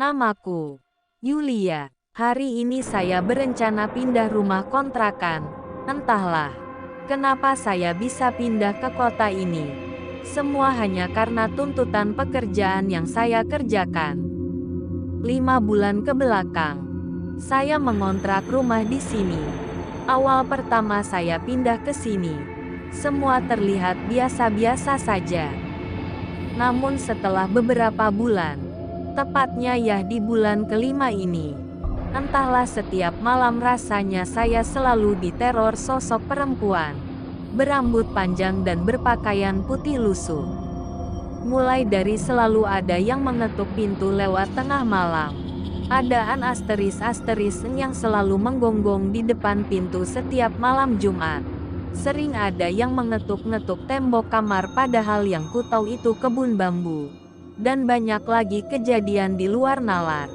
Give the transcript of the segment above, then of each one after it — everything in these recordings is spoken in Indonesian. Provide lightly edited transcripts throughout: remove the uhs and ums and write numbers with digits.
Namaku Yulia. Hari ini saya berencana pindah rumah kontrakan. Entahlah kenapa saya bisa pindah ke kota ini. Semua hanya karena tuntutan pekerjaan yang saya kerjakan. 5 bulan ke belakang, saya mengontrak rumah di sini. Awal pertama saya pindah ke sini, semua terlihat biasa-biasa saja. Namun setelah beberapa bulan, tepatnya ya di bulan kelima ini, entahlah setiap malam rasanya saya selalu diteror sosok perempuan, berambut panjang dan berpakaian putih lusuh. Mulai dari selalu ada yang mengetuk pintu lewat tengah malam. Ada asteris-asteris yang selalu menggonggong di depan pintu setiap malam Jumat. Sering ada yang mengetuk-ngetuk tembok kamar padahal yang kutahu itu kebun bambu. Dan banyak lagi kejadian di luar nalar.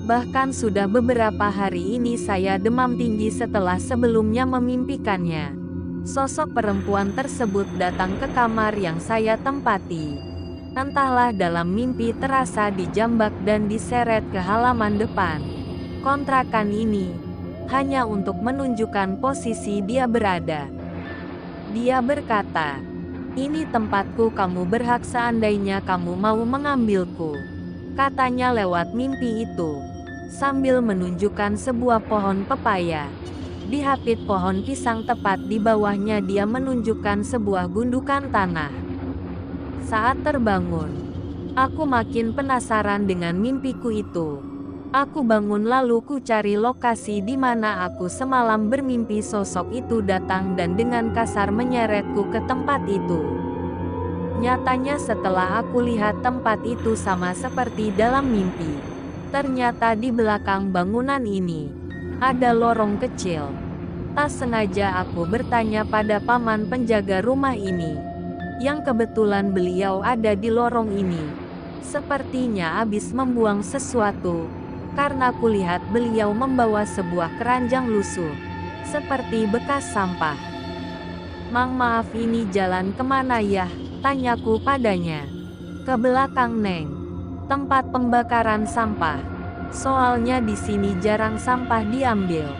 Bahkan sudah beberapa hari ini saya demam tinggi setelah sebelumnya memimpikannya. Sosok perempuan tersebut datang ke kamar yang saya tempati. Entahlah dalam mimpi terasa dijambak dan diseret ke halaman depan kontrakan ini, hanya untuk menunjukkan posisi dia berada. Dia berkata, "Ini tempatku, kamu berhak seandainya kamu mau mengambilku," katanya lewat mimpi itu, sambil menunjukkan sebuah pohon pepaya. Di hapit pohon pisang tepat di bawahnya dia menunjukkan sebuah gundukan tanah. Saat terbangun, aku makin penasaran dengan mimpiku itu. Aku bangun lalu ku cari lokasi di mana aku semalam bermimpi sosok itu datang dan dengan kasar menyeretku ke tempat itu. Nyatanya setelah aku lihat tempat itu sama seperti dalam mimpi. Ternyata di belakang bangunan ini, ada lorong kecil. Tak sengaja aku bertanya pada paman penjaga rumah ini, yang kebetulan beliau ada di lorong ini. Sepertinya habis membuang sesuatu, karena kulihat beliau membawa sebuah keranjang lusuh, seperti bekas sampah. "Mang, maaf, ini jalan kemana ya?" tanyaku padanya. "Ke belakang, Neng. Tempat pembakaran sampah. Soalnya di sini jarang sampah diambil.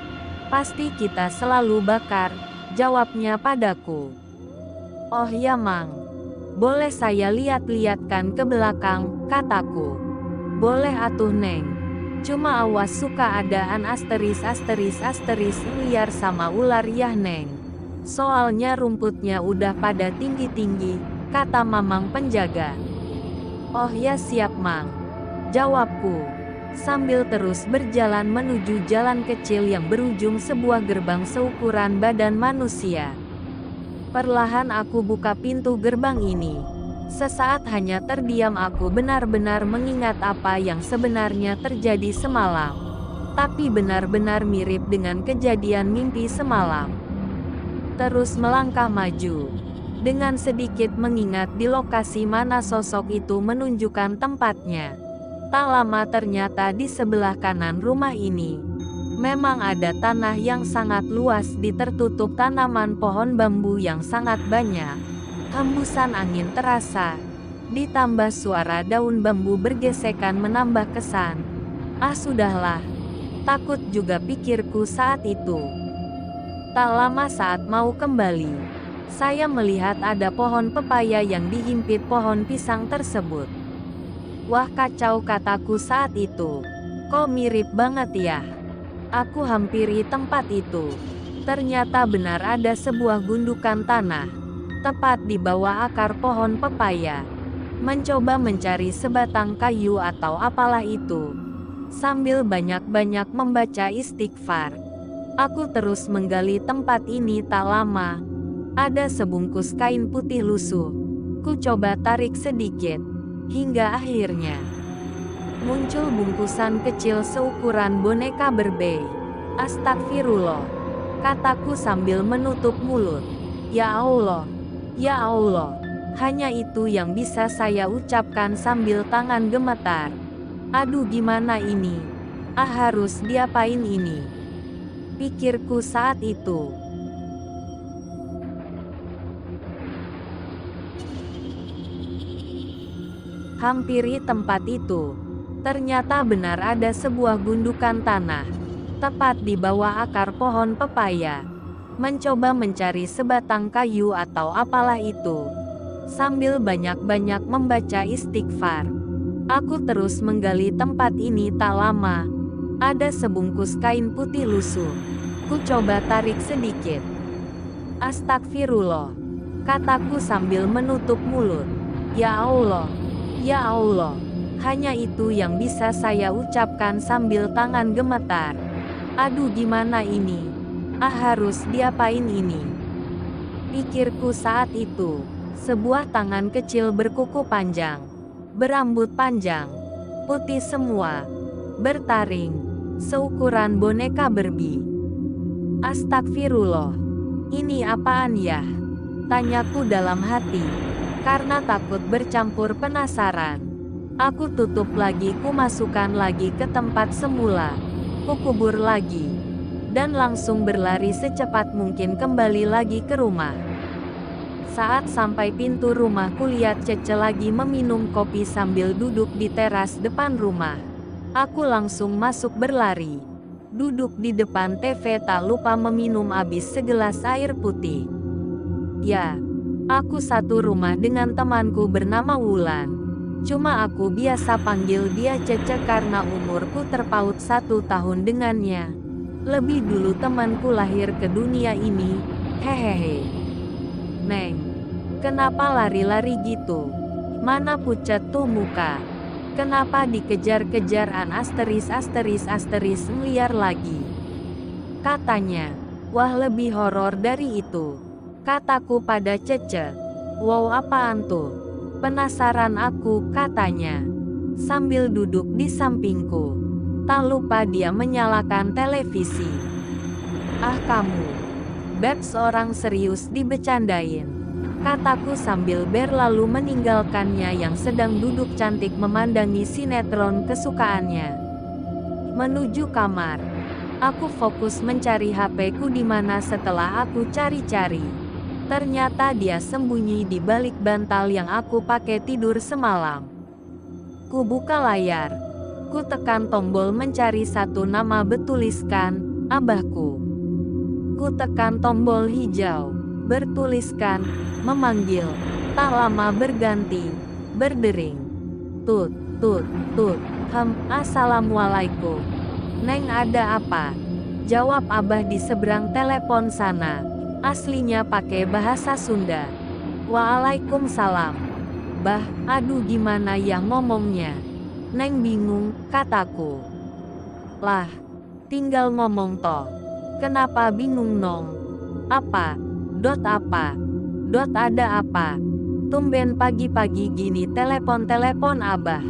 Pasti kita selalu bakar," jawabnya padaku. "Oh ya Mang, boleh saya lihat-lihatkan ke belakang," kataku. "Boleh atuh Neng. Cuma awas suka adaan asteris liar sama ular ya Neng. Soalnya rumputnya udah pada tinggi-tinggi," kata mamang penjaga. "Oh ya siap Mang," jawabku, sambil terus berjalan menuju jalan kecil yang berujung sebuah gerbang seukuran badan manusia. Perlahan aku buka pintu gerbang ini. Sesaat hanya terdiam, aku benar-benar mengingat apa yang sebenarnya terjadi semalam. Tapi benar-benar mirip dengan kejadian mimpi semalam. Terus melangkah maju. Dengan sedikit mengingat di lokasi mana sosok itu menunjukkan tempatnya. Tak lama ternyata di sebelah kanan rumah ini, memang ada tanah yang sangat luas tertutup tanaman pohon bambu yang sangat banyak. Hembusan angin terasa, ditambah suara daun bambu bergesekan menambah kesan. "Ah sudahlah, takut juga," pikirku saat itu. Tak lama saat mau kembali, saya melihat ada pohon pepaya yang dihimpit pohon pisang tersebut. "Wah kacau," kataku saat itu. "Kok mirip banget ya?" Aku hampiri tempat itu. Ternyata benar ada sebuah gundukan tanah, tepat di bawah akar pohon pepaya. Mencoba mencari sebatang kayu atau apalah itu, sambil banyak-banyak membaca istighfar. Aku terus menggali tempat ini. Tak lama, ada sebungkus kain putih lusuh. Ku coba tarik sedikit, hingga akhirnya muncul bungkusan kecil seukuran boneka berbei. "Astagfirullah," kataku sambil menutup mulut. "Ya Allah, ya Allah." Hanya itu yang bisa saya ucapkan sambil tangan gemetar. Aduh gimana ini? Harus diapain ini? Pikirku saat itu. Hampiri tempat itu. Ternyata benar ada sebuah gundukan tanah, tepat di bawah akar pohon pepaya. Mencoba mencari sebatang kayu atau apalah itu. Sambil banyak-banyak membaca istighfar. Aku terus menggali tempat ini tak lama. Ada sebungkus kain putih lusuh. Ku coba tarik sedikit. Astagfirullah, kataku sambil menutup mulut. Ya Allah, ya Allah. Hanya itu yang bisa saya ucapkan sambil tangan gemetar. Aduh gimana ini? Harus diapain ini? Pikirku saat itu. Sebuah tangan kecil berkuku panjang, berambut panjang, putih semua, bertaring, seukuran boneka Barbie. Astagfirullah, ini apaan ya? Tanyaku dalam hati, karena takut bercampur penasaran. Aku tutup lagi, ku masukkan lagi ke tempat semula, ku kubur lagi, dan langsung berlari secepat mungkin kembali lagi ke rumah. Saat sampai pintu rumah, ku lihat Cece lagi meminum kopi sambil duduk di teras depan rumah. Aku langsung masuk berlari. Duduk di depan TV tak lupa meminum habis segelas air putih. Ya, aku satu rumah dengan temanku bernama Wulan. Cuma aku biasa panggil dia Cece karena umurku terpaut 1 tahun dengannya. Lebih dulu temanku lahir ke dunia ini. Hehehe. Neng, kenapa lari-lari gitu? Mana pucat tuh muka? Kenapa dikejar-kejaran asteris liar lagi? Katanya, wah lebih horor dari itu. Kataku pada Cece. Wow apaan tuh? Penasaran aku, katanya. Sambil duduk di sampingku. Tak lupa dia menyalakan televisi. Ah kamu. Babs orang serius dibecandain. Kataku sambil berlalu meninggalkannya yang sedang duduk cantik memandangi sinetron kesukaannya. Menuju kamar. Aku fokus mencari HP-ku di mana setelah aku cari-cari. Ternyata dia sembunyi di balik bantal yang aku pakai tidur semalam. Ku buka layar. Ku tekan tombol mencari satu nama bertuliskan, Abahku. Ku tekan tombol hijau, bertuliskan, memanggil. Tak lama berganti, berdering. Tut, tut, tut, assalamualaikum. Neng ada apa? Jawab Abah di seberang telepon sana. Aslinya pakai bahasa Sunda. Waalaikumsalam. Bah, aduh gimana ya ngomongnya? Neng bingung, kataku. Lah, tinggal ngomong toh. Kenapa bingung nong? Apa? Dot apa? Dot ada apa? Tumben pagi-pagi gini telepon-telepon Abah.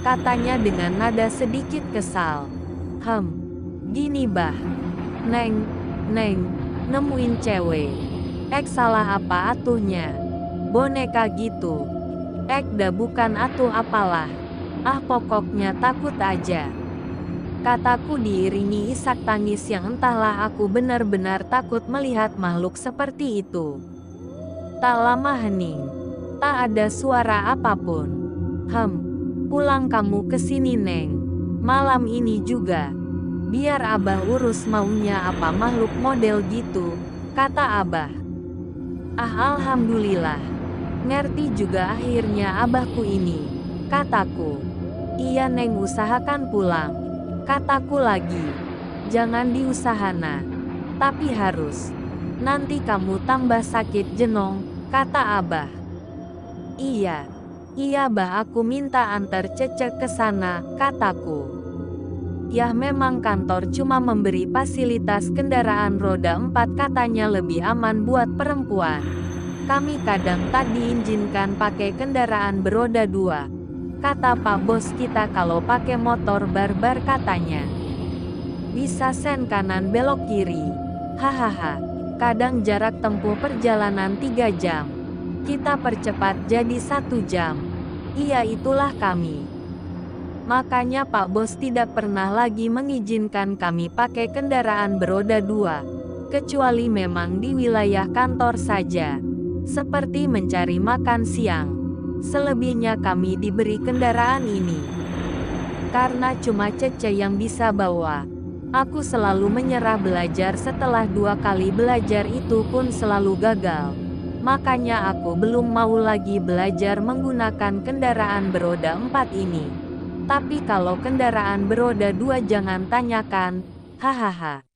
Katanya dengan nada sedikit kesal. Gini bah. Neng, nemuin cewek. Salah apa atuhnya? Boneka gitu. Dah bukan atuh apalah. Pokoknya takut aja. Kataku diiringi isak tangis yang entahlah, aku benar-benar takut melihat makhluk seperti itu. Tak lama hening. Tak ada suara apapun. Pulang kamu ke sini Neng. Malam ini juga. Biar Abah urus maunya apa makhluk model gitu, kata Abah. Alhamdulillah. Ngerti juga akhirnya Abahku ini, kataku. Iya Neng usahakan pulang, kataku lagi. Jangan diusahana, tapi harus. Nanti kamu tambah sakit jenong, kata Abah. Iya Bah aku minta antar Cece ke sana, kataku. Yah memang kantor cuma memberi fasilitas kendaraan roda 4 katanya lebih aman buat perempuan. Kami kadang tak diizinkan pakai kendaraan beroda 2. Kata Pak Bos kita kalau pakai motor barbar katanya. Bisa sen kanan belok kiri. Hahaha. Kadang jarak tempuh perjalanan 3 jam. Kita percepat jadi 1 jam. Iya itulah kami. Makanya Pak Bos tidak pernah lagi mengizinkan kami pakai kendaraan beroda 2, kecuali memang di wilayah kantor saja, seperti mencari makan siang. Selebihnya kami diberi kendaraan ini. karena cuma Cece yang bisa bawa. Aku selalu menyerah belajar, setelah 2 kali belajar itu pun selalu gagal. Makanya aku belum mau lagi belajar menggunakan kendaraan beroda 4 ini. Tapi kalau kendaraan beroda 2 jangan tanyakan, hahaha.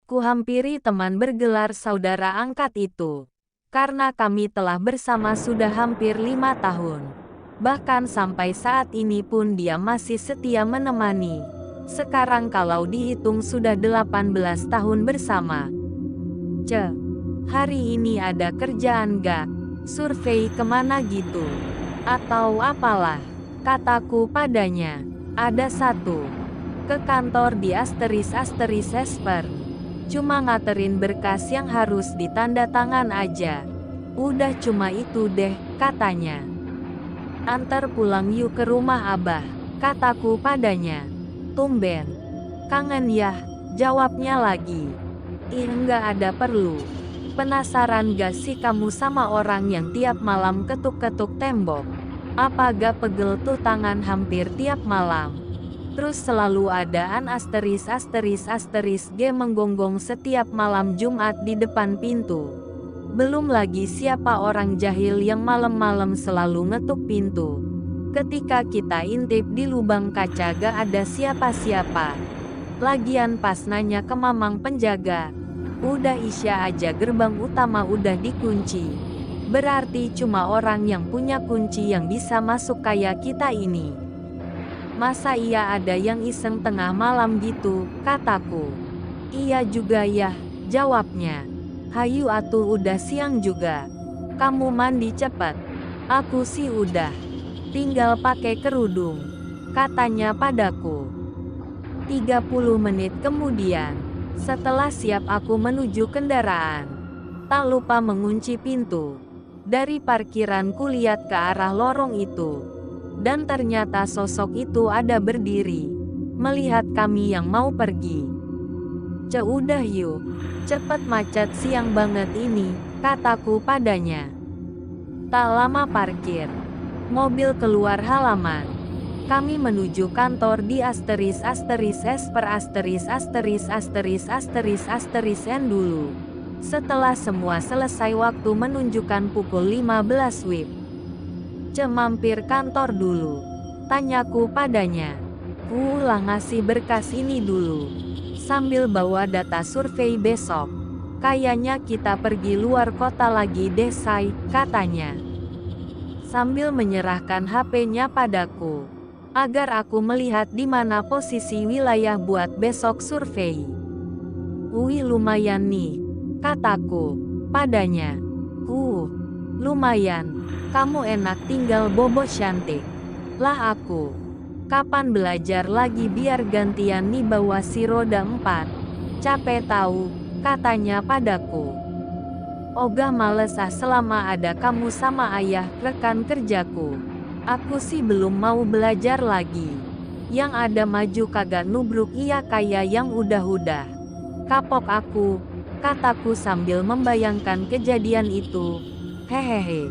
Kuhampiri teman bergelar saudara angkat itu. Karena kami telah bersama sudah hampir 5 tahun. Bahkan sampai saat ini pun dia masih setia menemani. Sekarang kalau dihitung sudah 18 tahun bersama. Hari ini ada kerjaan gak? Survei kemana gitu? Atau apalah? Kataku padanya. Ada satu. Ke kantor di Esper. Cuma ngaterin berkas yang harus ditanda tangan aja. Udah cuma itu deh, katanya. Antar pulang yuk ke rumah Abah, kataku padanya. Tumben. Kangen ya, jawabnya lagi. Ih, nggak ada perlu. Penasaran gak sih kamu sama orang yang tiap malam ketuk-ketuk tembok? Apa gak pegel tuh tangan hampir tiap malam? Terus selalu adaan **** G menggonggong setiap malam Jumat di depan pintu. Belum lagi siapa orang jahil yang malam-malam selalu ngetuk pintu. Ketika kita intip di lubang kaca gak ada siapa-siapa. Lagian pas nanya ke mamang penjaga, udah Isya aja gerbang utama udah dikunci. Berarti cuma orang yang punya kunci yang bisa masuk kayak kita ini. Masa iya ada yang iseng tengah malam gitu, kataku. Iya juga ya, jawabnya. Hayu atuh udah siang juga. Kamu mandi cepet. Aku sih udah. Tinggal pakai kerudung, katanya padaku. 30 menit kemudian, setelah siap aku menuju kendaraan. Tak lupa mengunci pintu. Dari parkiran kulihat ke arah lorong itu. Dan ternyata sosok itu ada berdiri. Melihat kami yang mau pergi. Udah yuk, cepet macet siang banget ini, kataku padanya. Tak lama parkir. Mobil keluar halaman. Kami menuju kantor di ****N dulu. Setelah semua selesai waktu menunjukkan pukul 15 WIB. Mampir kantor dulu, tanyaku padanya. Lah ngasih berkas ini dulu. Sambil bawa data survei besok. Kayaknya kita pergi luar kota lagi deh say, katanya. Sambil menyerahkan HP-nya padaku, agar aku melihat di mana posisi wilayah buat besok survei. Wih lumayan nih, kataku padanya. Lumayan, kamu enak tinggal bobo cantik. Lah aku, kapan belajar lagi biar gantian nih bawa si roda 4. Capek tahu, katanya padaku. Ogah males selama ada kamu sama ayah rekan kerjaku. Aku sih belum mau belajar lagi. Yang ada maju kagak nubruk iya kayak yang udah-udah. Kapok aku, kataku sambil membayangkan kejadian itu. Hehehe.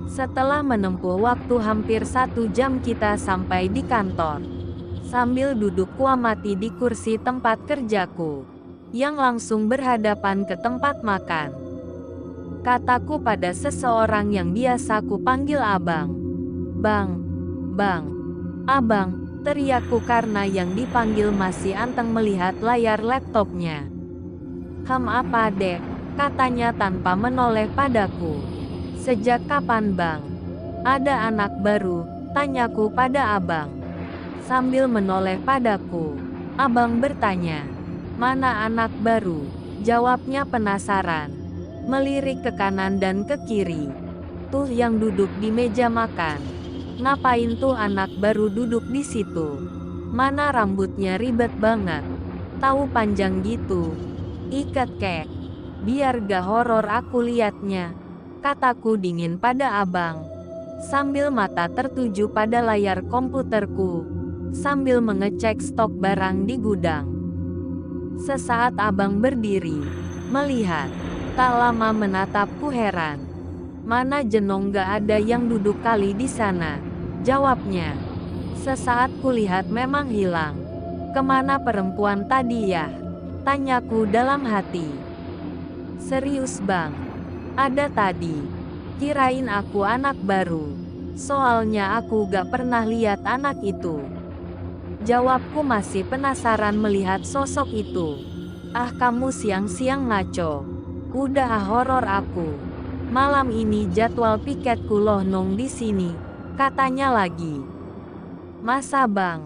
Setelah menempuh waktu hampir 1 jam kita sampai di kantor. Sambil duduk kuamati di kursi tempat kerjaku. Yang langsung berhadapan ke tempat makan. Kataku pada seseorang yang biasa ku panggil abang. Bang, abang, teriakku karena yang dipanggil masih anteng melihat layar laptopnya. Apa dek, katanya tanpa menoleh padaku. Sejak kapan bang? Ada anak baru, tanyaku pada abang. Sambil menoleh padaku, abang bertanya. Mana anak baru? Jawabnya penasaran. Melirik ke kanan dan ke kiri. Tuh yang duduk di meja makan. Ngapain tuh anak baru duduk di situ? Mana rambutnya ribet banget. Tahu panjang gitu. Ikat kek. Biar gak horor aku liatnya. Kataku dingin pada abang. Sambil mata tertuju pada layar komputerku. Sambil mengecek stok barang di gudang. Sesaat abang berdiri. Melihat. Tak lama menatapku heran. Mana jenong gak ada yang duduk kali di sana? Jawabnya. Sesaat kulihat memang hilang. Kemana perempuan tadi ya? Tanyaku dalam hati. Serius bang? Ada tadi. Kirain aku anak baru. Soalnya aku gak pernah lihat anak itu. Jawabku masih penasaran melihat sosok itu. Ah kamu siang-siang ngaco. Udah horor aku. Malam ini jadwal piketku lohnong di sini. Katanya lagi. Masa bang?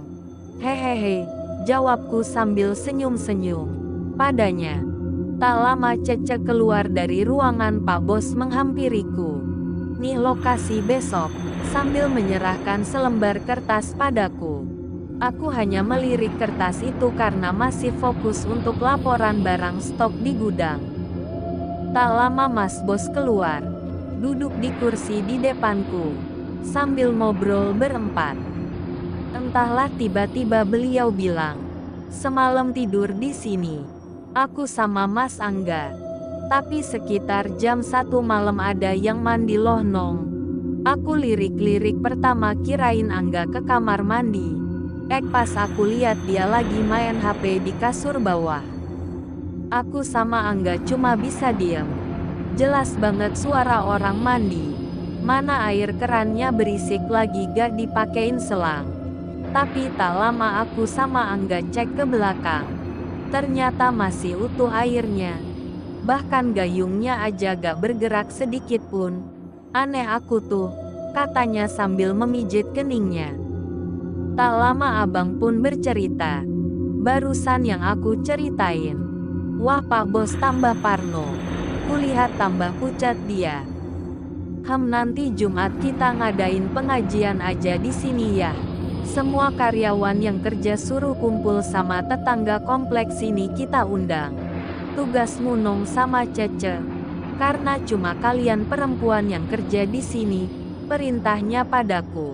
Hehehe. Jawabku sambil senyum-senyum padanya. Tak lama Cece keluar dari ruangan Pak Bos menghampiriku. Nih lokasi besok, sambil menyerahkan selembar kertas padaku. Aku hanya melirik kertas itu karena masih fokus untuk laporan barang stok di gudang. Tak lama Mas Bos keluar, duduk di kursi di depanku, sambil ngobrol berempat. Entahlah tiba-tiba beliau bilang, semalam tidur di sini. Aku sama Mas Angga. Tapi sekitar jam 1 malam ada yang mandi lohnong. Aku lirik-lirik pertama kirain Angga ke kamar mandi. Pas aku lihat dia lagi main HP di kasur bawah. Aku sama Angga cuma bisa diam. Jelas banget suara orang mandi. Mana air kerannya berisik lagi gak dipakein selang. Tapi tak lama aku sama Angga cek ke belakang. Ternyata masih utuh airnya. Bahkan gayungnya aja gak bergerak sedikit pun. Aneh aku tuh, katanya sambil memijit keningnya. Tak lama abang pun bercerita. Barusan yang aku ceritain. Wah Pak Bos tambah parno. Kulihat tambah pucat dia. Nanti Jumat kita ngadain pengajian aja di sini ya. Semua karyawan yang kerja suruh kumpul sama tetangga kompleks sini kita undang. Tugasmu Nong sama Cece. Karena cuma kalian perempuan yang kerja di sini, perintahnya padaku.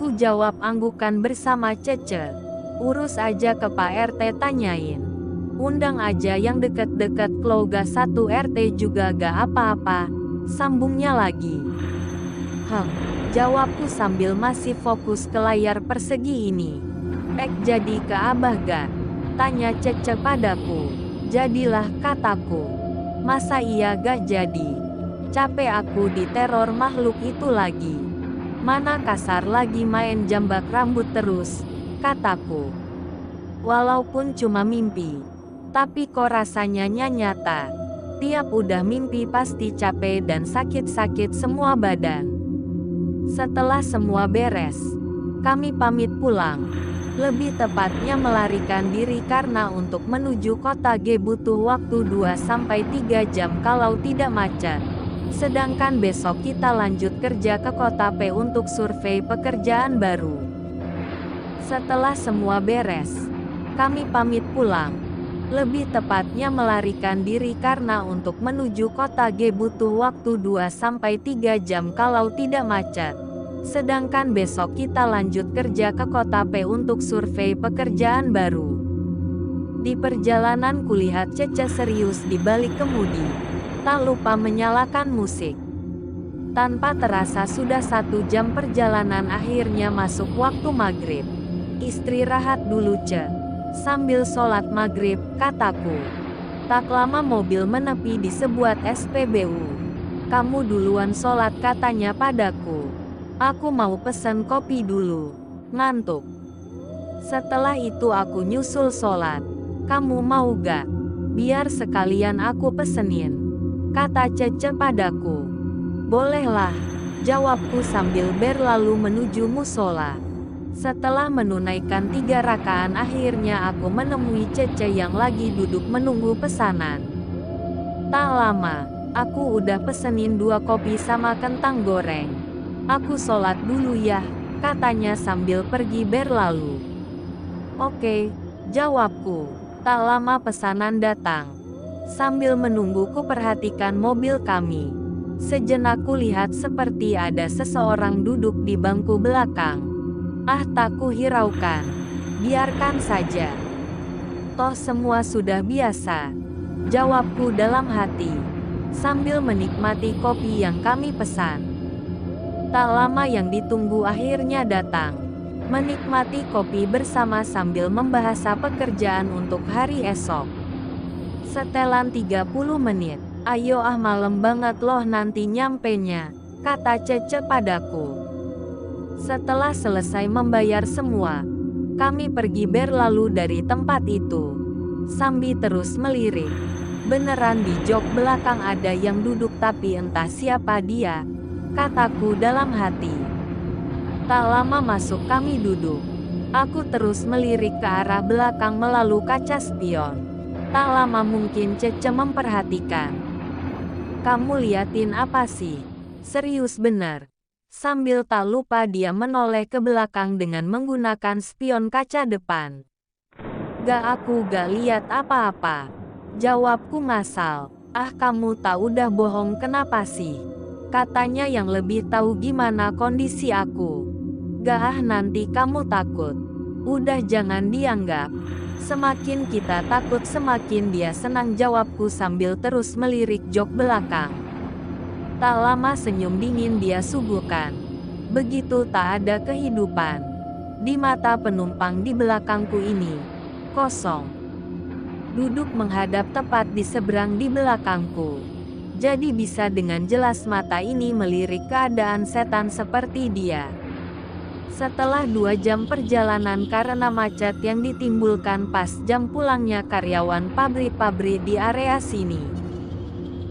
Ku jawab anggukan bersama Cece. Urus aja ke Pak RT tanyain. Undang aja yang deket-deket keluarga 1 RT juga gak apa-apa. Sambungnya lagi. Jawabku sambil masih fokus ke layar persegi ini. Jadi ke Abah gak? Tanya Cece padaku. Jadilah kataku. Masa iya gak jadi? Capek aku diteror makhluk itu lagi. Mana kasar lagi main jambak rambut terus, kataku. Walaupun cuma mimpi, tapi kok rasanya nyata. Tiap udah mimpi pasti capek dan sakit-sakit semua badan. Setelah semua beres, kami pamit pulang. Lebih tepatnya melarikan diri karena untuk menuju kota G butuh waktu 2-3 jam kalau tidak macet. Sedangkan besok kita lanjut kerja ke kota P untuk survei pekerjaan baru. Setelah semua beres, kami pamit pulang. Lebih tepatnya melarikan diri karena untuk menuju kota G butuh waktu 2-3 jam kalau tidak macet. Sedangkan besok kita lanjut kerja ke kota P untuk survei pekerjaan baru. Di perjalanan kulihat Cece serius di balik kemudi. Tak lupa menyalakan musik. Tanpa terasa sudah 1 jam perjalanan akhirnya masuk waktu maghrib. Istirahat dulu Ce. Sambil sholat maghrib, kataku. Tak lama mobil menepi di sebuah SPBU. Kamu duluan sholat katanya padaku. Aku mau pesen kopi dulu. Ngantuk. Setelah itu aku nyusul sholat. Kamu mau gak? Biar sekalian aku pesenin. Kata Cece padaku. Bolehlah. Jawabku sambil berlalu menuju musola. Setelah menunaikan 3 rakaat akhirnya aku menemui Cece yang lagi duduk menunggu pesanan. Tak lama, aku udah pesenin 2 kopi sama kentang goreng. Aku sholat dulu ya, katanya sambil pergi berlalu. Oke, jawabku. Tak lama pesanan datang. Sambil menunggu ku perhatikan mobil kami. Sejenak kulihat seperti ada seseorang duduk di bangku belakang. Tak ku hiraukan. Biarkan saja. Toh semua sudah biasa. Jawabku dalam hati. Sambil menikmati kopi yang kami pesan. Tak lama yang ditunggu akhirnya datang. menikmati kopi bersama sambil membahas pekerjaan untuk hari esok. Setelan 30 menit. Ayo ah, malam banget loh nanti nyampenya, kata Cece padaku. Setelah selesai membayar semua, kami pergi berlalu dari tempat itu. Sambil terus melirik. Beneran di jok belakang ada yang duduk, tapi entah siapa dia, kataku dalam hati. Tak lama masuk kami duduk. Aku terus melirik ke arah belakang melalui kaca spion. Tak lama mungkin Cece memperhatikan. Kamu liatin apa sih? Serius bener. Sambil tak lupa dia menoleh ke belakang dengan menggunakan spion kaca depan. Aku gak lihat apa-apa. Jawabku ngasal. Ah, kamu tak udah bohong kenapa sih? Katanya yang lebih tahu gimana kondisi aku. Gak nanti kamu takut. Udah jangan dianggap. Semakin kita takut semakin dia senang, jawabku sambil terus melirik jok belakang. Tak lama senyum dingin dia suguhkan. Begitu tak ada kehidupan. Di mata penumpang di belakangku ini. Kosong. Duduk menghadap tepat di seberang di belakangku. Jadi bisa dengan jelas mata ini melirik keadaan setan seperti dia. Setelah 2 jam perjalanan karena macet yang ditimbulkan pas jam pulangnya karyawan pabrik-pabrik di area sini,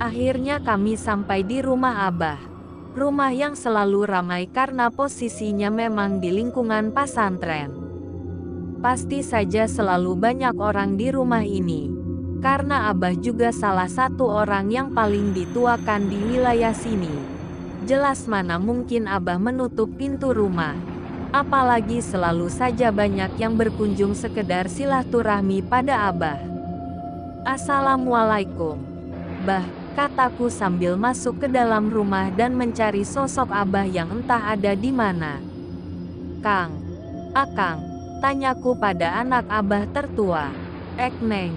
akhirnya kami sampai di rumah Abah. Rumah yang selalu ramai karena posisinya memang di lingkungan pesantren. Pasti saja selalu banyak orang di rumah ini, karena Abah juga salah satu orang yang paling dituakan di wilayah sini. Jelas mana mungkin Abah menutup pintu rumah. Apalagi selalu saja banyak yang berkunjung sekedar silaturahmi pada Abah. Assalamualaikum, Bah, kataku sambil masuk ke dalam rumah dan mencari sosok Abah yang entah ada di mana. Kang, Akang, tanyaku pada anak Abah tertua. Neng,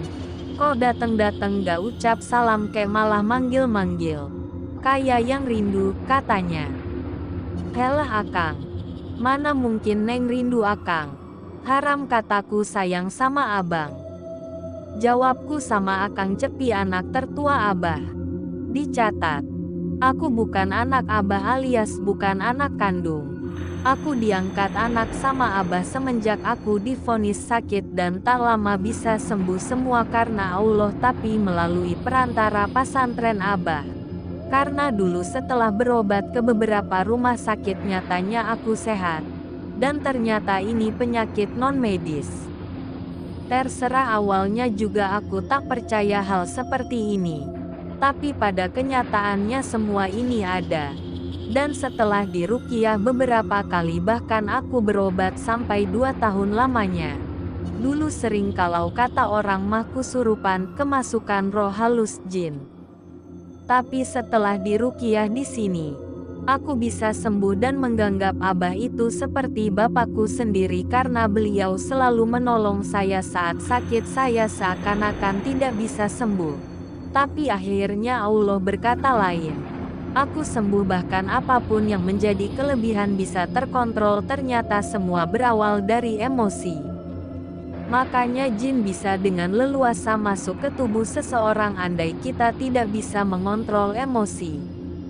kok dateng-dateng gak ucap salam kayak malah manggil-manggil. Kayak yang rindu, katanya. Helah Akang. Mana mungkin Neng rindu Akang. Haram, kataku, sayang sama Abang. Jawabku sama Akang Cepi anak tertua Abah. Dicatat, aku bukan anak Abah alias bukan anak kandung. Aku diangkat anak sama Abah semenjak aku divonis sakit dan tak lama bisa sembuh semua karena Allah, tapi melalui perantara pesantren Abah. Karena dulu setelah berobat ke beberapa rumah sakit nyatanya aku sehat. Dan ternyata ini penyakit non-medis. Terserah awalnya juga aku tak percaya hal seperti ini. Tapi pada kenyataannya semua ini ada. Dan setelah diruqyah beberapa kali bahkan aku berobat sampai 2 tahun lamanya. Dulu sering kalau kata orang mah kesurupan, kemasukan roh halus jin. Tapi setelah diruqyah di sini, aku bisa sembuh dan menganggap Abah itu seperti bapakku sendiri karena beliau selalu menolong saya saat sakit saya seakan-akan tidak bisa sembuh. Tapi akhirnya Allah berkata lain. Aku sembuh, bahkan apapun yang menjadi kelebihan bisa terkontrol. Ternyata semua berawal dari emosi. Makanya jin bisa dengan leluasa masuk ke tubuh seseorang andai kita tidak bisa mengontrol emosi.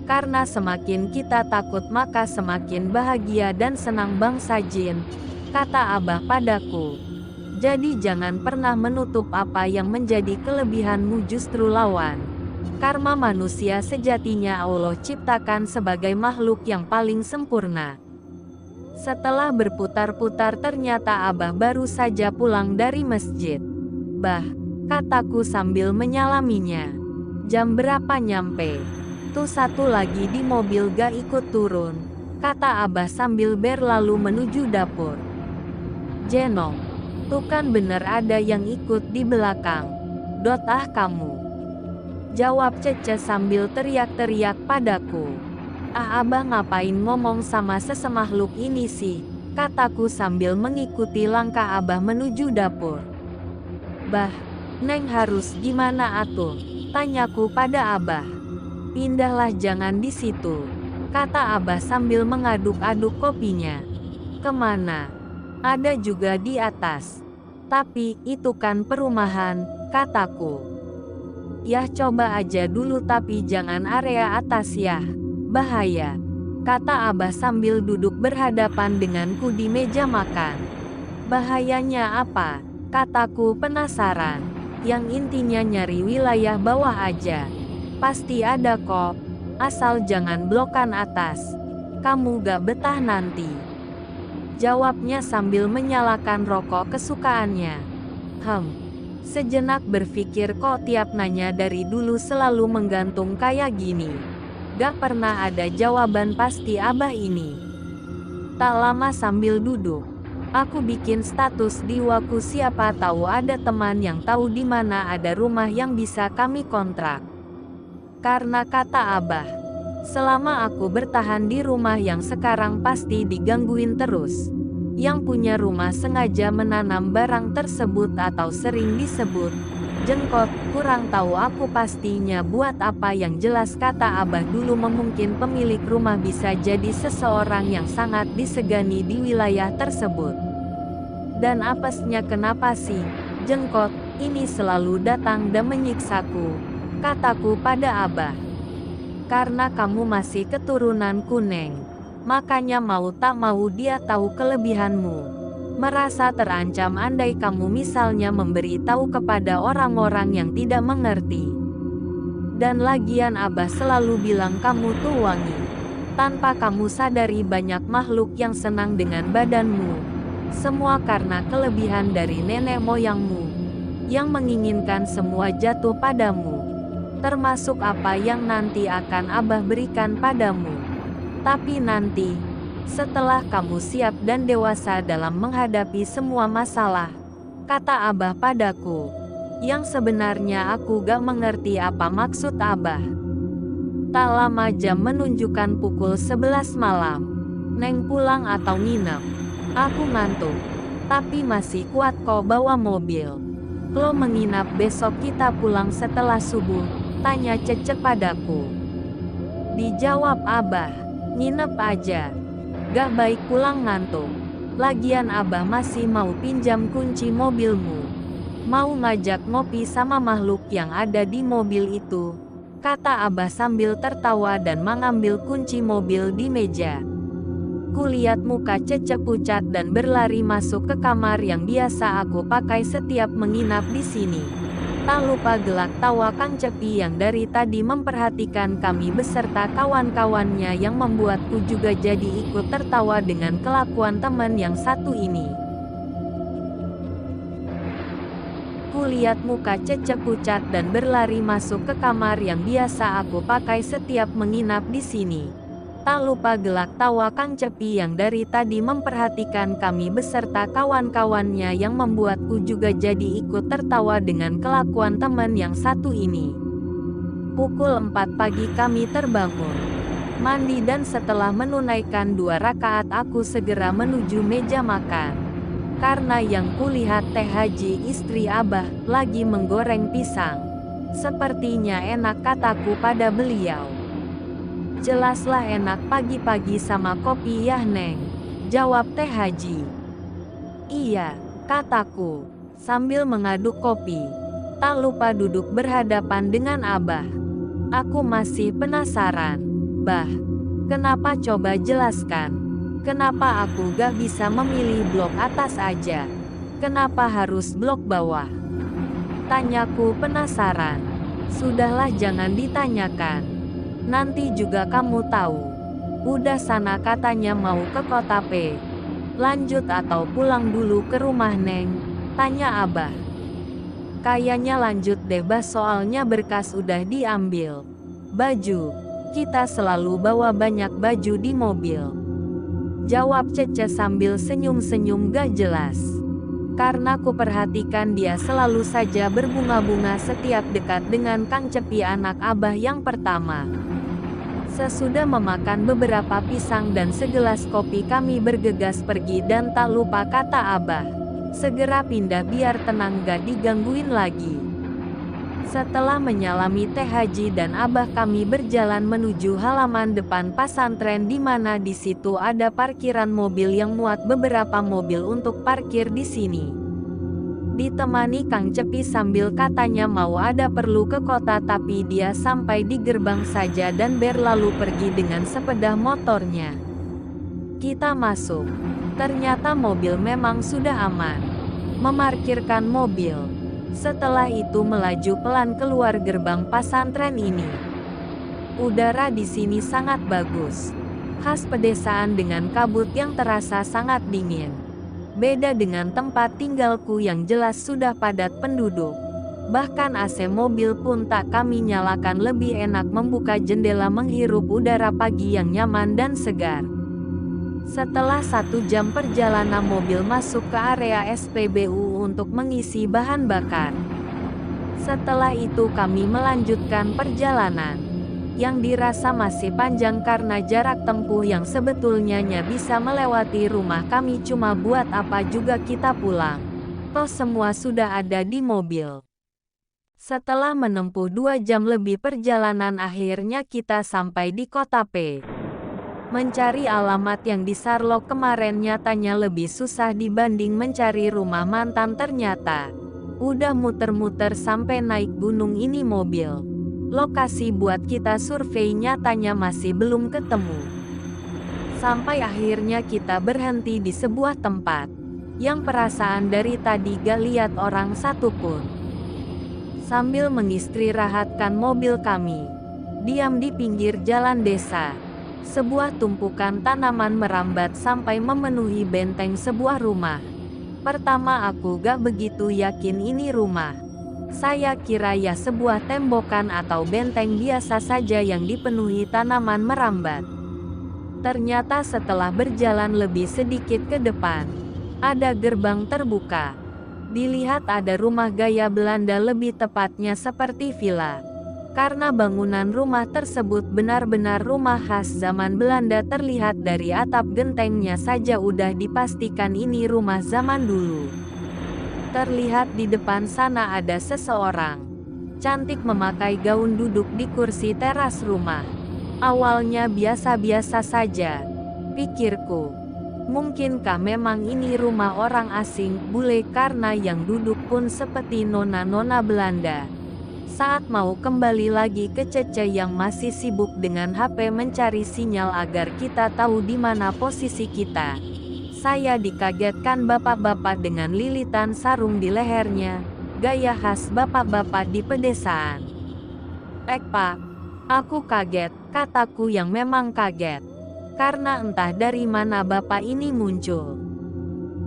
Karena semakin kita takut maka semakin bahagia dan senang bangsa jin, kata Abah padaku. Jadi jangan pernah menutup apa yang menjadi kelebihanmu, justru lawan. Karma manusia sejatinya Allah ciptakan sebagai makhluk yang paling sempurna. Setelah berputar-putar ternyata Abah baru saja pulang dari masjid. Bah, kataku sambil menyalaminya. Jam berapa nyampe? Tuh satu lagi di mobil gak ikut turun, kata Abah sambil berlalu menuju dapur. Jenong, tuh kan bener ada yang ikut di belakang. Ah kamu. Jawab Cece sambil teriak-teriak padaku. Ah, Abah ngapain ngomong sama sesemakhluk ini sih? Kataku sambil mengikuti langkah Abah menuju dapur. Bah, Neng harus gimana atuh? Tanyaku pada Abah. Pindahlah, jangan di situ, kata Abah sambil mengaduk-aduk kopinya. Kemana? Ada juga di atas. Tapi, itu kan perumahan, kataku. Yah coba aja dulu tapi jangan area atas yah. Bahaya. Kata Abah sambil duduk berhadapan denganku di meja makan. Bahayanya apa? Kataku penasaran. Yang intinya nyari wilayah bawah aja. Pasti ada kok. Asal jangan blokan atas. Kamu gak betah nanti. Jawabnya sambil menyalakan rokok kesukaannya. Sejenak berpikir kok tiap nanya dari dulu selalu menggantung kayak gini. Gak pernah ada jawaban pasti Abah ini. Tak lama sambil duduk, aku bikin status di Waku siapa tahu ada teman yang tahu di mana ada rumah yang bisa kami kontrak. Karena kata Abah, selama aku bertahan di rumah yang sekarang pasti digangguin terus. Yang punya rumah sengaja menanam barang tersebut atau sering disebut jengkot, kurang tahu aku pastinya buat apa. Yang jelas kata Abah dulu memungkinkan pemilik rumah bisa jadi seseorang yang sangat disegani di wilayah tersebut. Dan apesnya kenapa sih, jengkot, ini selalu datang dan menyiksaku, kataku pada Abah. Karena kamu masih keturunan Kuneng. Makanya mau tak mau dia tahu kelebihanmu. Merasa terancam andai kamu misalnya memberi tahu kepada orang-orang yang tidak mengerti. Dan lagian Abah selalu bilang kamu tuh wangi. Tanpa kamu sadari banyak makhluk yang senang dengan badanmu. Semua karena kelebihan dari nenek moyangmu. Yang menginginkan semua jatuh padamu. Termasuk apa yang nanti akan Abah berikan padamu. Tapi nanti, setelah kamu siap dan dewasa dalam menghadapi semua masalah, kata Abah padaku, yang sebenarnya aku gak mengerti apa maksud Abah. Tak lama jam menunjukkan pukul 11 malam. Neng pulang atau nginep? Aku ngantuk, tapi masih kuat kok bawa mobil. Lo menginap besok kita pulang setelah subuh, tanya Cece padaku. Dijawab Abah, nginep aja. Gak baik pulang ngantuk. Lagian Abah masih mau pinjam kunci mobilmu. Mau ngajak ngopi sama makhluk yang ada di mobil itu, kata Abah sambil tertawa dan mengambil kunci mobil di meja. Kulihat muka Cece pucat dan berlari masuk ke kamar yang biasa aku pakai setiap menginap di sini. Tak lupa gelak tawa Kang Cepi yang dari tadi memperhatikan kami beserta kawan-kawannya yang membuatku juga jadi ikut tertawa dengan kelakuan teman yang satu ini. Kulihat muka Cece pucat dan berlari masuk ke kamar yang biasa aku pakai setiap menginap di sini. Tak lupa gelak tawa Kang Cepi yang dari tadi memperhatikan kami beserta kawan-kawannya yang membuatku juga jadi ikut tertawa dengan kelakuan teman yang satu ini. Pukul 4 pagi kami terbangun. Mandi dan setelah menunaikan 2 rakaat aku segera menuju meja makan. Karena yang kulihat Teh Haji istri Abah lagi menggoreng pisang. Sepertinya enak kataku pada beliau. Jelaslah enak pagi-pagi sama kopi yah Neng, jawab Teh Haji. Iya, kataku, sambil mengaduk kopi. Tak lupa duduk berhadapan dengan Abah. Aku masih penasaran, Bah, kenapa coba jelaskan? Kenapa aku gak bisa memilih blok atas aja? Kenapa harus blok bawah? Tanyaku penasaran. Sudahlah jangan ditanyakan. Nanti juga kamu tahu. Udah sana katanya mau ke kota P. Lanjut atau pulang dulu ke rumah Neng? Tanya Abah. Kayaknya lanjut deh Bah soalnya berkas udah diambil. Baju. Kita selalu bawa banyak baju di mobil. Jawab Cece sambil senyum-senyum gak jelas. Karena ku perhatikan dia selalu saja berbunga-bunga setiap dekat dengan Kang Cepi anak Abah yang pertama. Sesudah memakan beberapa pisang dan segelas kopi kami bergegas pergi dan tak lupa kata Abah. Segera pindah biar tenang gak digangguin lagi. Setelah menyalami Teh Haji dan Abah, kami berjalan menuju halaman depan pesantren di mana di situ ada parkiran mobil yang muat beberapa mobil untuk parkir di sini. Ditemani Kang Cepi sambil katanya mau ada perlu ke kota, tapi dia sampai di gerbang saja dan berlalu pergi dengan sepeda motornya. Kita masuk. Ternyata mobil memang sudah aman. Memarkirkan mobil. Setelah itu melaju pelan keluar gerbang pesantren ini. Udara di sini sangat bagus. Khas pedesaan dengan kabut yang terasa sangat dingin. Beda dengan tempat tinggalku yang jelas sudah padat penduduk. Bahkan AC mobil pun tak kami nyalakan, lebih enak membuka jendela menghirup udara pagi yang nyaman dan segar. Setelah 1 jam perjalanan mobil masuk ke area SPBU untuk mengisi bahan bakar. Setelah itu kami melanjutkan perjalanan. Yang dirasa masih panjang karena jarak tempuh yang sebetulnya bisa melewati rumah kami, cuma buat apa juga kita pulang. Toh semua sudah ada di mobil. Setelah menempuh 2 jam lebih perjalanan, akhirnya kita sampai di kota P. Mencari alamat yang di Sarlok kemarin nyatanya lebih susah dibanding mencari rumah mantan. Ternyata udah muter-muter sampai naik gunung ini mobil. Lokasi buat kita survei nyatanya masih belum ketemu. Sampai akhirnya kita berhenti di sebuah tempat yang perasaan dari tadi gak lihat orang satupun. Sambil mengistirahatkan mobil kami diam di pinggir jalan desa. Sebuah tumpukan tanaman merambat sampai memenuhi benteng sebuah rumah. Pertama aku gak begitu yakin ini rumah. Saya kira ya sebuah tembokan atau benteng biasa saja yang dipenuhi tanaman merambat. Ternyata setelah berjalan lebih sedikit ke depan, ada gerbang terbuka. Dilihat ada rumah gaya Belanda, lebih tepatnya seperti villa. Karena bangunan rumah tersebut benar-benar rumah khas zaman Belanda, terlihat dari atap gentengnya saja udah dipastikan ini rumah zaman dulu. Terlihat di depan sana ada seseorang cantik memakai gaun duduk di kursi teras rumah. Awalnya biasa-biasa saja, pikirku. Mungkinkah memang ini rumah orang asing bule, karena yang duduk pun seperti nona-nona Belanda. Saat mau kembali lagi ke Cece yang masih sibuk dengan HP mencari sinyal agar kita tahu di mana posisi kita, saya dikagetkan bapak-bapak dengan lilitan sarung di lehernya, gaya khas bapak-bapak di pedesaan. Pak, aku kaget, kataku yang memang kaget. Karena entah dari mana bapak ini muncul.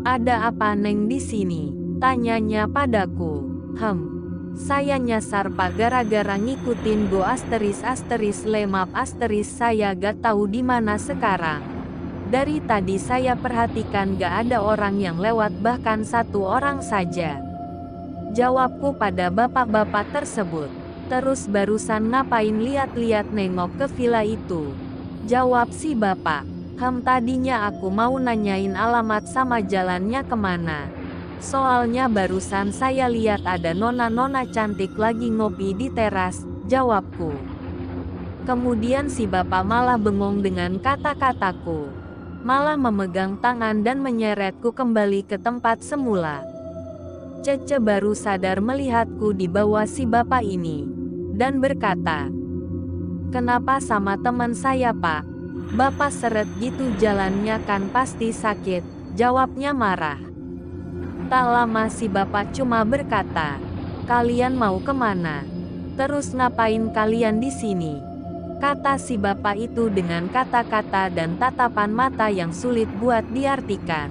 Ada apa Neng di sini? Tanyanya padaku. Saya nyasar pak, gara-gara ngikutin go asteris lemap asteris, saya gak tahu di mana sekarang. Dari tadi saya perhatikan gak ada orang yang lewat, bahkan 1 orang saja. Jawabku pada bapak-bapak tersebut. Terus barusan ngapain lihat-lihat nengok ke villa itu? Jawab si bapak. Tadinya aku mau nanyain alamat sama jalannya kemana. Soalnya barusan saya lihat ada nona-nona cantik lagi ngopi di teras, jawabku. Kemudian si bapak malah bengong dengan kata-kataku. Malah memegang tangan dan menyeretku kembali ke tempat semula. Cece baru sadar melihatku di bawah si bapak ini. Dan berkata, "Kenapa sama teman saya pak? Bapak seret gitu jalannya, kan pasti sakit," jawabnya marah. Tak lama si bapak cuma berkata, "Kalian mau kemana? Terus ngapain kalian di sini?" Kata si bapak itu dengan kata-kata dan tatapan mata yang sulit buat diartikan.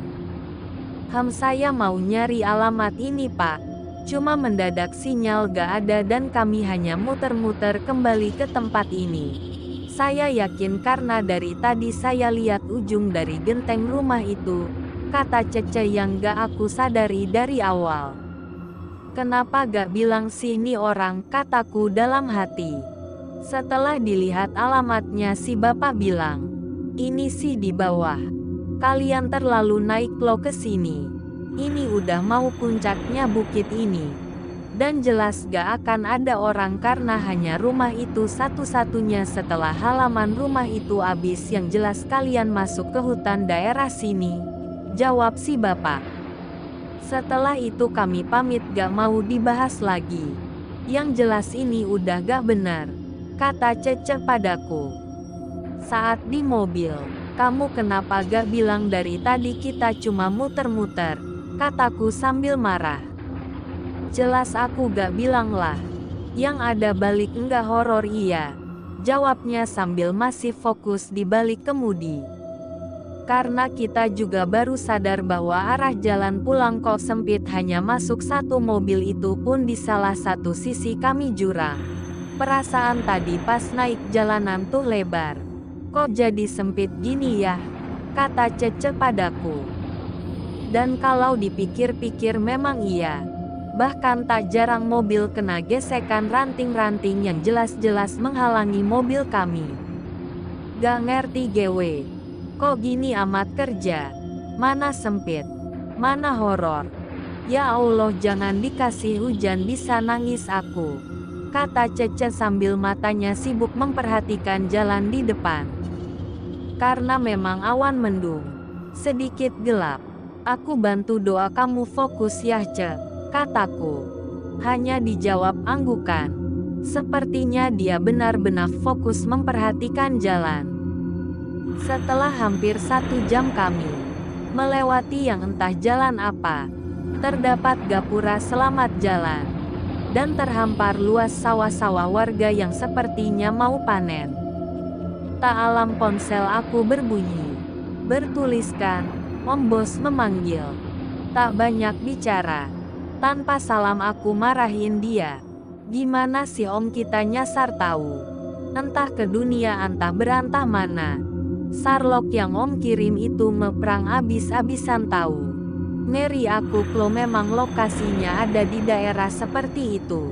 Saya mau nyari alamat ini pak. Cuma mendadak sinyal gak ada dan kami hanya muter-muter kembali ke tempat ini. Saya yakin karena dari tadi saya lihat ujung dari genteng rumah itu, kata Cece yang gak aku sadari dari awal. Kenapa gak bilang sih nih orang, kataku dalam hati. Setelah dilihat alamatnya si bapak bilang, "Ini sih di bawah. Kalian terlalu naik lo ke sini. Ini udah mau puncaknya bukit ini." Dan jelas gak akan ada orang karena hanya rumah itu satu-satunya setelah halaman rumah itu habis yang jelas kalian masuk ke hutan daerah sini. Jawab si bapak. Setelah itu kami pamit gak mau dibahas lagi. Yang jelas ini udah gak benar, kata Cece padaku. Saat di mobil, kamu kenapa gak bilang dari tadi kita cuma muter-muter, kataku sambil marah. Jelas aku gak bilang lah. Yang ada balik enggak horor iya, jawabnya sambil masih fokus di balik kemudi. Karena kita juga baru sadar bahwa arah jalan pulang kok sempit, hanya masuk satu mobil itu pun di salah satu sisi kami jurang. Perasaan tadi pas naik jalanan tuh lebar. Kok jadi sempit gini ya? Kata Cece padaku. Dan kalau dipikir-pikir memang iya. Bahkan tak jarang mobil kena gesekan ranting-ranting yang jelas-jelas menghalangi mobil kami. Gak ngerti gewe. Kok gini amat kerja? Mana sempit? Mana horor? Ya Allah, jangan dikasih hujan bisa nangis aku, kata Cece sambil matanya sibuk memperhatikan jalan di depan. Karena memang awan mendung, sedikit gelap. Aku bantu doa kamu fokus ya Ce, kataku. Hanya dijawab anggukan. Sepertinya dia benar-benar fokus memperhatikan jalan. Setelah hampir 1 jam kami melewati yang entah jalan apa, terdapat gapura selamat jalan, dan terhampar luas sawah-sawah warga yang sepertinya mau panen. Tak alam ponsel aku berbunyi. Bertuliskan, Om Bos memanggil. Tak banyak bicara. Tanpa salam aku marahin dia. Gimana sih Om kita nyasar tahu? Entah ke dunia entah berantah mana. Sherlock yang Om kirim itu meperang abis-abisan tahu. Ngeri aku kalau memang lokasinya ada di daerah seperti itu,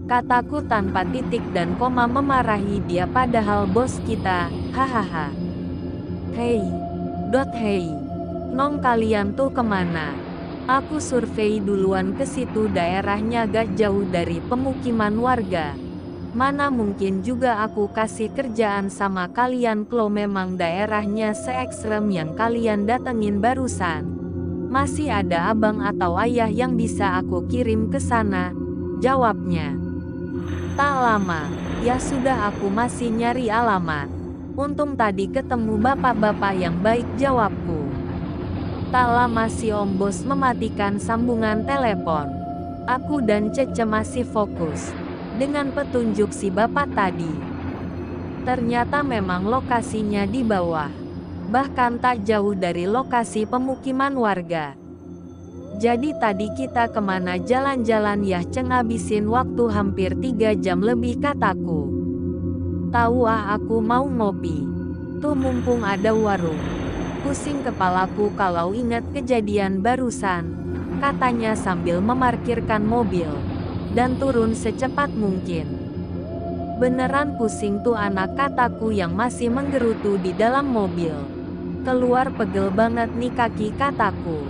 kataku tanpa titik dan koma memarahi dia padahal bos kita, hahaha. Hei, nong kalian tuh kemana? Aku survei duluan ke situ, daerahnya gak jauh dari pemukiman warga. Mana mungkin juga aku kasih kerjaan sama kalian kalau memang daerahnya se-ekstrem yang kalian datengin barusan. Masih ada abang atau ayah yang bisa aku kirim ke sana, jawabnya. Tak lama, ya sudah aku masih nyari alamat. Untung tadi ketemu bapak-bapak yang baik, jawabku. Tak lama si Om Bos mematikan sambungan telepon. Aku dan Cece masih fokus dengan petunjuk si bapak tadi. Ternyata memang lokasinya di bawah, bahkan tak jauh dari lokasi pemukiman warga. Jadi tadi kita kemana jalan-jalan ya Ceng, habisin waktu hampir 3 jam lebih, kataku. Tahu aku mau ngopi. Tuh mumpung ada warung. Pusing kepalaku kalau ingat kejadian barusan, katanya sambil memarkirkan mobil dan turun secepat mungkin. Beneran pusing tuh anak, kataku yang masih menggerutu di dalam mobil. Keluar pegel banget nih kaki, kataku.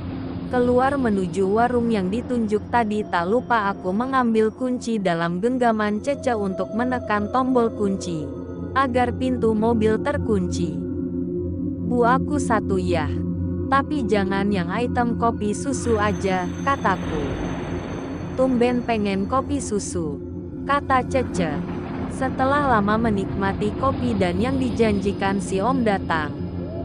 Keluar menuju warung yang ditunjuk tadi, tak lupa aku mengambil kunci dalam genggaman Cece untuk menekan tombol kunci agar pintu mobil terkunci. Bu, aku satu ya. Tapi jangan yang item kopi susu aja, kataku. Tumben pengen kopi susu, kata Cece. Setelah lama menikmati kopi dan yang dijanjikan si Om datang,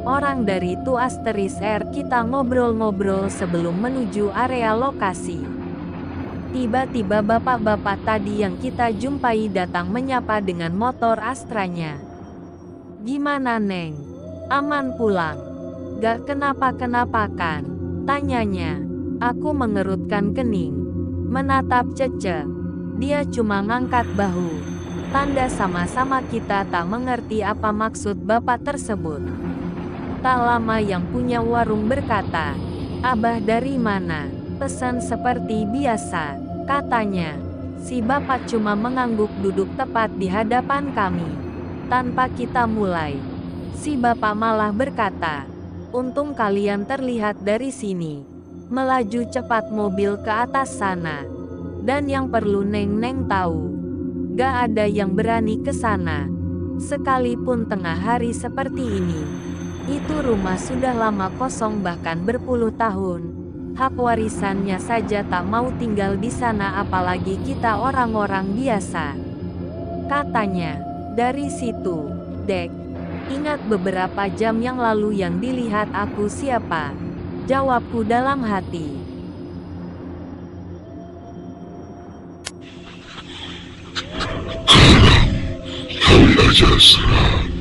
orang dari Tu Asteris Air, kita ngobrol-ngobrol sebelum menuju area lokasi. Tiba-tiba bapak-bapak tadi yang kita jumpai datang menyapa dengan motor Astranya. Gimana Neng? Aman pulang? Gak kenapa-kenapa kan? Tanyanya. Aku mengerutkan kening, menatap Cece. Dia cuma ngangkat bahu, tanda sama-sama kita tak mengerti apa maksud bapak tersebut. Tak lama yang punya warung berkata, Abah dari mana? Pesan seperti biasa, katanya. Si bapak cuma mengangguk duduk tepat di hadapan kami. Tanpa kita mulai, si bapak malah berkata, untung kalian terlihat dari sini. Melaju cepat mobil ke atas sana. Dan yang perlu Neng tahu, gak ada yang berani ke sana. Sekalipun tengah hari seperti ini. Itu rumah sudah lama kosong bahkan berpuluh tahun. Hak warisannya saja tak mau tinggal di sana apalagi kita orang-orang biasa. Katanya, dari situ, Dek. Ingat beberapa jam yang lalu yang dilihat aku siapa? Jawabku dalam hati. Kali aja serah.